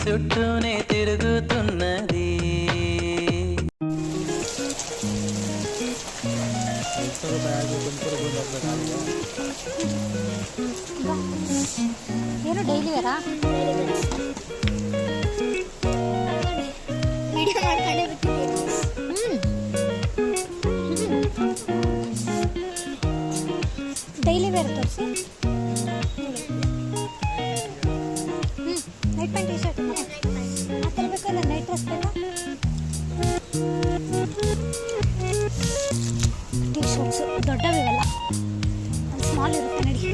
చుట్టూనే తిరుగుతున్నది. ಏನು daily wear video ಮಾಡ್ಕೊಂಡೇ ಬಿಟ್ಟಿದ್ದೀನಿ. ಡೈಲಿ ವೇರ್ ತೋರಿಸಿ. ನೈಟ್ ಪ್ಯಾಂಟ್ ಟಿ ಶರ್ಟ್ ಆ ಥರ ಬೇಕಲ್ಲ, ನೈಟ್ ಡ್ರೆಸ್ ಬೇಕಾ? ಟಿ ಶರ್ಟ್ಸು ದೊಡ್ಡವಿವೆಲ್ಲ, ಸ್ಮಾಲ್ ಇರುತ್ತೆ ನಡಿ.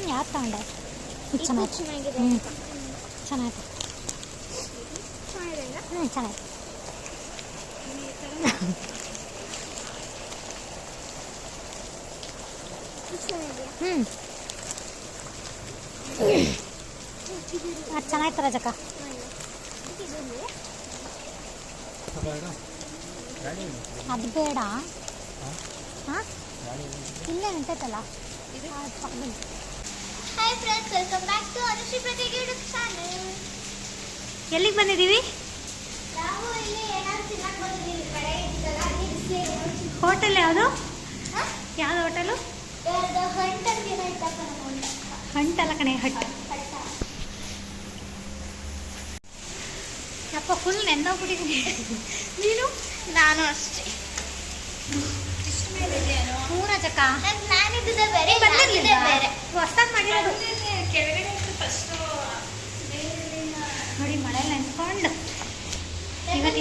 ಯಾರು ತಗೊಂಡೆ? ಚೆನ್ನಾಗಿ ಚೆನ್ನಾಗಿದೆ. ಚೆನ್ನಾಗಿದೆ. ಚೆನ್ನಾಗಿದೆ. ಅದು ಚೆನ್ನಾಗಿತ್ತು ರಜಕ್ಕ. ಅದು ಬೇಡ. ಹಾಂ ಇಲ್ಲೇ ನಿಂತೈತಲ್ಲ ಪಕ್ಕದಲ್ಲಿ. Hi friends, welcome back to Anushree Prateek YouTube channel. ಎಲ್ಲಿಗೆ ಬಂದಿದ್ದೀವಿ? ನಾವು ಇಲ್ಲಿ ಏನಾದ್ರು ತಿನ್ನಕ್ಕೆ ಬಂದಿದ್ದೀವಿ. ಕಡೆ ಇತ್ತಲ್ಲ ಇಲ್ಲಿ ಹೋಟೆಲ್ ಯಾವುದು? ಯಾವುದು ಹೋಟೆಲು? ಹಂಟ್ ಅಂತ ಏನೋ ಇತ್ತಪ್ಪ ನಮ್ಮ ಹಂಟಲ್ಲ ಕಣೆ, ಹಟ್. ಅಪ್ಪ ಫುಲ್ ನೆಂದೋಗ್ಬಿಟ್ಟಿದ್ದೀನಿ. ನೀನು? ನಾನು ಅಷ್ಟೇ. ರಜಕ್ಕ ನಾನಿದ್ದಿದ್ದೆ ಬೇರೆ, ಬಂದಿದ್ದೆ ಬೇರೆ. ಹೊಸ್ದಾಗಿ ಮಾಡಿರೋದು. ನೋಡಿ ಮಳೆಯಲ್ಲಿ ನೆನ್ಕೊಂಡು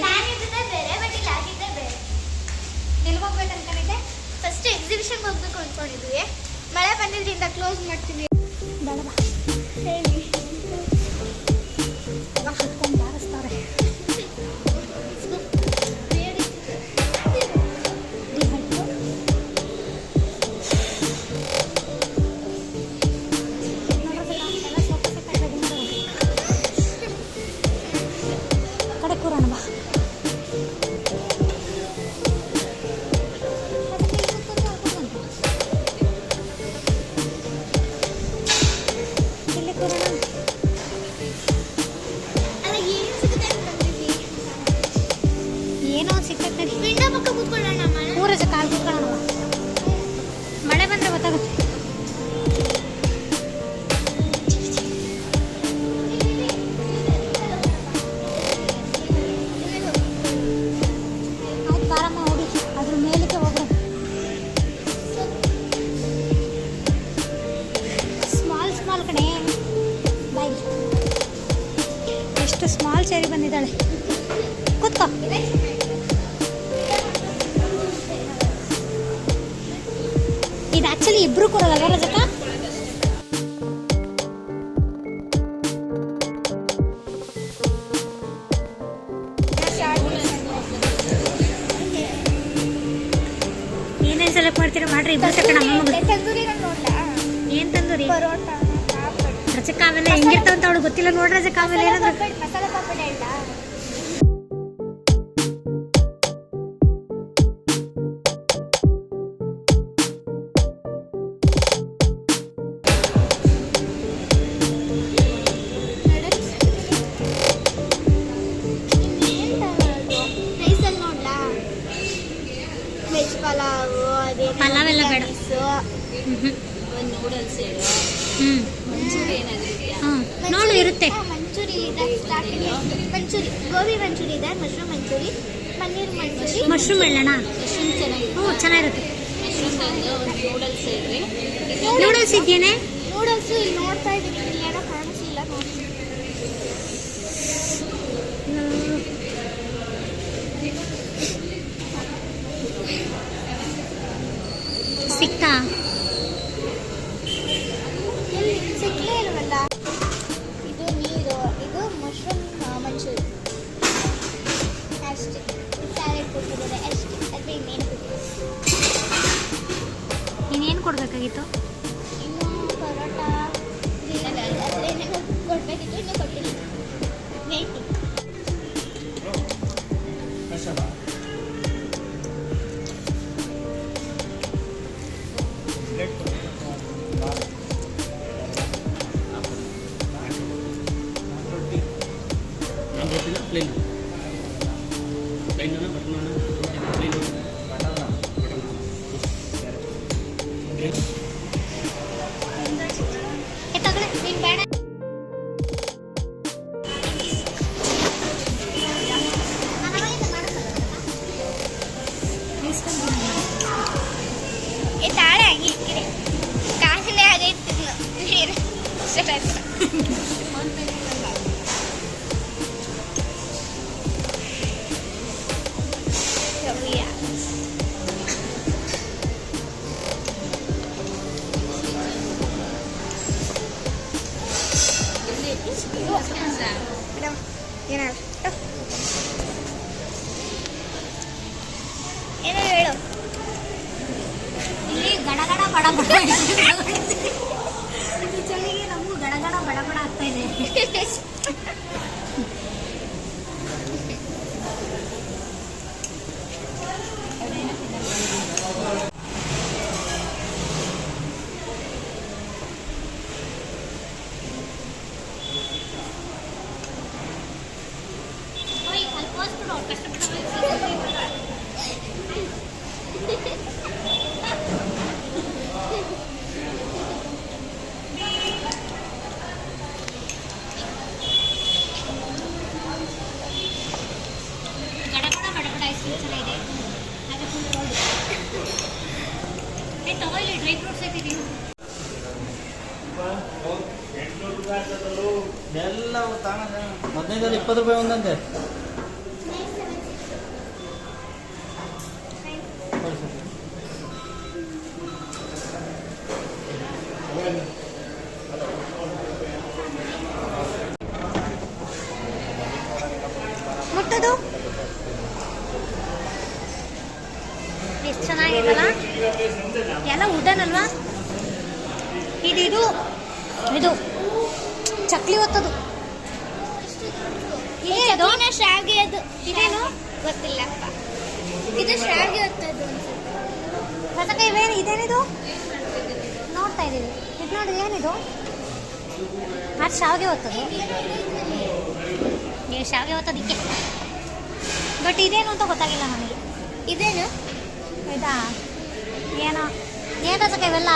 ನಾನಿದ್ದಿದ್ದೆ ಬೇರೆ, ಬಟ್ ಇಲ್ಲಿ ಆಗಿದ್ದೆ ಬೇರೆ. ಎಲ್ಲಿ ಹೋಗ್ಬೇಕು ಅನ್ಕೊಂಡಿದ್ದೆ? ಫಸ್ಟ್ ಎಕ್ಸಿಬಿಷನ್ಗೆ ಹೋಗ್ಬೇಕು ಅಂದ್ಕೊಂಡಿದ್ವಿ. ಮಳೆ ಬಂದಿದ್ರಿಂದ ಕ್ಲೋಸ್ ಮಾಡ್ತೀವಿ. ಬೇಡ ಬಾ, ಹೇಳಿ ಕುತ್ಕೊಂಡು ಬಾರಿಸ್ತಾರೆ. ಕಡೆ ಕೂರೋಣ ಬಾ. ಇಲ್ಲಿ ಕೂರೋಣ. ಅಲ್ಲ ಏನು ಸಿಗುತ್ತೆ ಅಂತ ಬಂದಿದ್ವಿ. ಏನೋ ಸಿಕ್ಕತ್ತೆ ನಡಿ. ವಿಂಡೋ ಪಕ್ಕ ಕೂತ್ಕೊಳ್ಳೋಣ. ಊರಜ ಕಾಲು ಕೂತ್ಕೊಳ್ಳೋಣ ಬಾ. ಮಳೆ ಬಂದರೆ ಗೊತ್ತಾಗುತ್ತೆ. ಆಯ್ತು ಬಾರಮ್ಮ, ಹೋಗಿ ಅದ್ರ ಮೇಲಕ್ಕೆ ಹೋಗ್ರಿ. ಸ್ಮಾಲ್ ಸ್ಮಾಲ್ ಕಣೆ ಬಾಯ್. ಎಷ್ಟು ಸ್ಮಾಲ್ ಸೇರಿ ಬಂದಿದ್ದಾಳೆ. ಕೂತ್ಕೋ. ಇದು ಆ್ಯಕ್ಚುಲಿ ಇಬ್ಬರು ಕೂರೋದಲ್ವ ರಜಕ್ಕ? ಏನೇನು ಸೆಲೆಕ್ಟ್ ಮಾಡ್ತೀರಾ ಮಾಡ್ರಿ, ಇಬ್ಬರು ತಗೊಂಡು ಅಮ್ಮ. ತಂದೂರಿ ನೋಡ್ಲಾ? ಏನು ತಂದೂರಿ? ಪರೋಟ, ರಜಕ್ಕ ಆಮೇಲೆ ಹೆಂಗಿರ್ತಾವಂತ ಅವಳು ಗೊತ್ತಿಲ್ಲ ನೋಡ್ರಿ. ರಜಕ್ಕ ಆಮೇಲೆ ಏನಾದ್ರು ಮಸಾಲೆ ಪಾಪಡ್ ಹೇಳ್ತಾ? ರೈಸಲ್ಲಿ ನೋಡ್ಲಾ? ವೆಜ್ ಪಲಾವು, ಪಲಾವ್ ಎಲ್ಲ ಬೇಡ. ಒಂದು ನೂಡಲ್ಸ್ ಹೇಳು. ನೋಡು ಇರುತ್ತೆ. ಮಂಚೂರಿ ಇದೆ, ಮಂಚೂರಿ, ಗೋಬಿ ಮಂಚೂರಿ ಇದೆ, ಮಶ್ರೂಮ್ ಮಂಚೂರಿ, ಪನ್ನೀರ್ ಮಂಚೂರಿ. ಮಶ್ರೂಮ್ ಹೇಳೋಣ? ಹ್ಞೂ ಚೆನ್ನಾಗಿರುತ್ತೆ. ನೂಡಲ್ಸ್ ಇದೆಯೇನೆ? ನೂಡಲ್ಸ್ ಇಲ್ಲಿ ನೋಡ್ತಾ ಇದ್ದೀನಿ, ಇಲ್ಲಿ ಏನೋ ಕಾಣಿಸಿಲ್ಲ ನೋಡಿ. ಕೊಡಬೇಕಾಗಿತ್ತು. ಇನ್ನು ಪರೋಟ ಏನೇನೋ ಕೊಡಬೇಕಿತ್ತು, ಇನ್ನೂ ಕೊಟ್ಟಿಲ್ಲ. ವೇಟಿಂಗ್. प्लेन प्लेन ना बटन ना प्लेन ತಗೊಳ್ಳಿ, ನೀನು ಬೇಡ. ತಾಳೆ ಆಗಿ ಇಕ್ಕಿದೆ ಕಾಸನೇ ಅದೇ ಇರ್ತಿದ್ಲು ಏನೋ ಹೇಳು. ಇಲ್ಲಿ ಗಡಗಡ ಬಡ ಬಡ ಈ ಚಳಿಗೆ ನಮಗೂ ಗಡಗಡ ಬಡ ಬಡ ಆಗ್ತಾ ಇದೆ. ಗಡಗಡ ಬಡ ಬಡ ಐಸ್ ಕ್ರೀಮ್ ಎಲ್ಲ ಇದೆ. ಹಾಗೆ ಫುಲ್ ಕೋಲ್ಡ್. ತಗೊಳ್ಳಿ, ಡ್ರೈ ಫ್ರೂಟ್ಸ್ ಹಾಕಿದ್ದೀನಿ. ಎಲ್ಲ 15 20 ರೂಪಾಯಿ ಒಂದಂತೆ. ಮುಟ್ಟದು ಎಷ್ಟು ಚೆನ್ನಾಗಿದೆಲ್ಲ. ಎಲ್ಲ ವುಡನ್ ಅಲ್ವಾ? ಇದು ಇದು ಚಕ್ಲಿ ಹೊತ್ತದು. ಇದು ಶಾವಿಗೆ. ಅದು ಇದೇನು ಗೊತ್ತಿಲ್ಲಪ್ಪ. ಇದು ಶಾವಿಗೆ ಹೊತ್ತದ್ದು. ರಸಕ ಇದೇನಿದು ನೋಡ್ತಾ ಇದ್ದೀವಿ. ಇದು ನೋಡಿ, ಏನಿದು? ಅದು ಶಾವಿಗೆ ಹೊತ್ತದು. ನೀವು ಶಾವಿಗೆ ಹೊತ್ತೋದಿಕ್ಕೆ. ಬಟ್ ಇದೇನು ಅಂತ ಗೊತ್ತಾಗಿಲ್ಲ ನನಗೆ. ಇದೇನು ಇದಾ? ಏನೋ ಏನು ರಸಕ ಇವೆಲ್ಲ?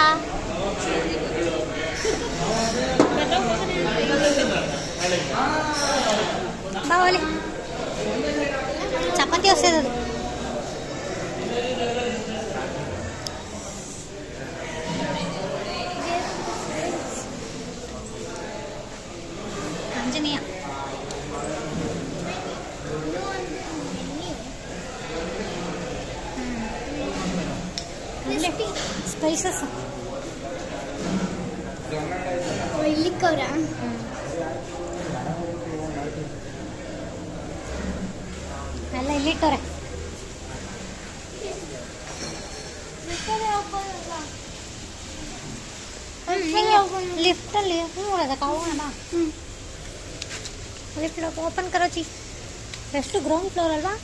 ಬಾವಲಿ ಚಪಾತಿ ಹೊಸದು. ಆಂಜನೇಯ ಸ್ಪೈಸಸ್ ಇಲ್ಲಿಕ್ಕವ್ರ. ಎಲ್ಲ ಇಲ್ಲಿಟ್ಟವ್ರೆ. ಲಿಫ್ಟಲ್ಲಿ ನೋಡೋದಕ್ಕೆ ಹೋಗೋಣ. ಲಿಫ್ಟ್ ಓಪನ್ ಕರೋಚಿ. ಎಷ್ಟು ಗ್ರೌಂಡ್ ಫ್ಲೋರ್ ಅಲ್ವಾ?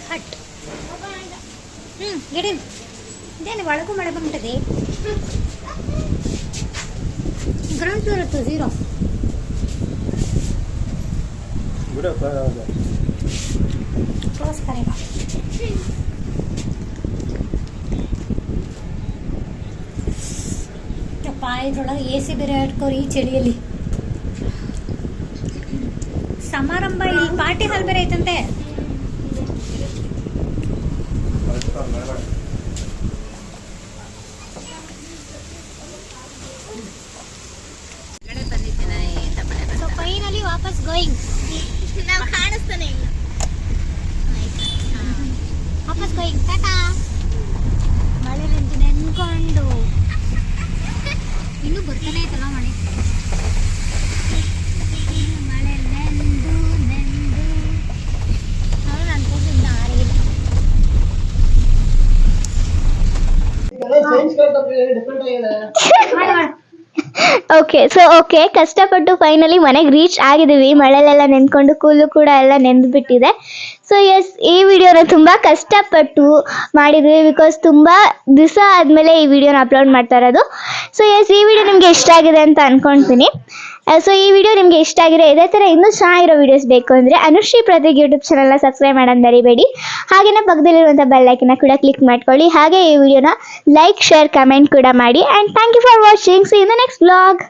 ಹಟ್ ಗಿಡಿ ಇದೇನು ಒಳಗೂ ಮಳೆ ಬಂದ್ಬಿಟ್ಟಿದೆ. ಗ್ರೌಂಡ್ ಫ್ಲೋರ್ ಇತ್ತು 0. ಕ್ಲೋಸ್ ಕರೆಗ ಯಪ್ಪ, ಇದ್ರೊಳಗೆ AC ಬೇರೆ ಇಟ್ಕೋರಿ ಈ ಚಳಿಯಲ್ಲಿ. ಸಮಾರಂಭ ಇಲ್ಲಿ ಪಾರ್ಟಿ ಹಾಲ್ ಬೇರೆ ಐತಂತೆ. ಫೈನಲಿ ವಾಪಸ್ ಗೋಯಿಂಗ್. ನಾವು ಕಾಣಿಸ್ತಾನೆ ಇಲ್ಲ. ವಾಪಸ್ ಗೋಯಿಂಗ್. ಟಾಟಾ. ಮಳೆ ನೆನ್ಕೊಂಡು ಇನ್ನೂ ಬರ್ತಾನೆ ಐತಲ್ಲ ಮಳೆ. ಮಳೆ ನೆಂದು ಓಕೆ ಕಷ್ಟಪಟ್ಟು ಫೈನಲಿ ಮನೆಗೆ ರೀಚ್ ಆಗಿದ್ದೀವಿ. ಮಳೆಲೆಲ್ಲ ನೆಂದ್ಕೊಂಡು ಕೂಲು ಕೂಡ ಎಲ್ಲ ನೆಂದ್ಬಿಟ್ಟಿದೆ. ಸೊ ಎಸ್, ಈ ವಿಡಿಯೋನ ತುಂಬ ಕಷ್ಟಪಟ್ಟು ಮಾಡಿದ್ವಿ ಬಿಕಾಸ್ ತುಂಬ ದಿವಸ ಆದಮೇಲೆ ಈ ವಿಡಿಯೋನ ಅಪ್ಲೋಡ್ ಮಾಡ್ತಾ ಇರೋದು. ಸೊ ಎಸ್, ಈ ವಿಡಿಯೋ ನಿಮಗೆ ಇಷ್ಟ ಆಗಿದೆ ಅಂತ ಅಂದ್ಕೊಳ್ತೀನಿ. ಸೊ ಈ ವಿಡಿಯೋ ನಿಮಗೆ ಇಷ್ಟ ಆಗಿದೆ, ಇದೇ ಥರ ಇನ್ನೂ ಚೆನ್ನಾಗಿರೋ ವೀಡಿಯೋಸ್ ಬೇಕು ಅಂದರೆ ಅನುಶ್ರೀ ಪ್ರತೀಕ್ ಯೂಟ್ಯೂಬ್ ಚಾನಲ್ನ ಸಬ್ಸ್ಕ್ರೈಬ್ ಮಾಡೋದು ಮರಿಬೇಡಿ. ಹಾಗೆಯೇ ಪಕ್ಕದಲ್ಲಿರುವಂಥ ಬೆಲ್ ಐಕನ್ನ ಕೂಡ ಕ್ಲಿಕ್ ಮಾಡ್ಕೊಳ್ಳಿ. ಹಾಗೆ ಈ ವಿಡಿಯೋನ ಲೈಕ್, ಶೇರ್, ಕಮೆಂಟ್ ಕೂಡ ಮಾಡಿ. And thank you for watching. See in the next vlog.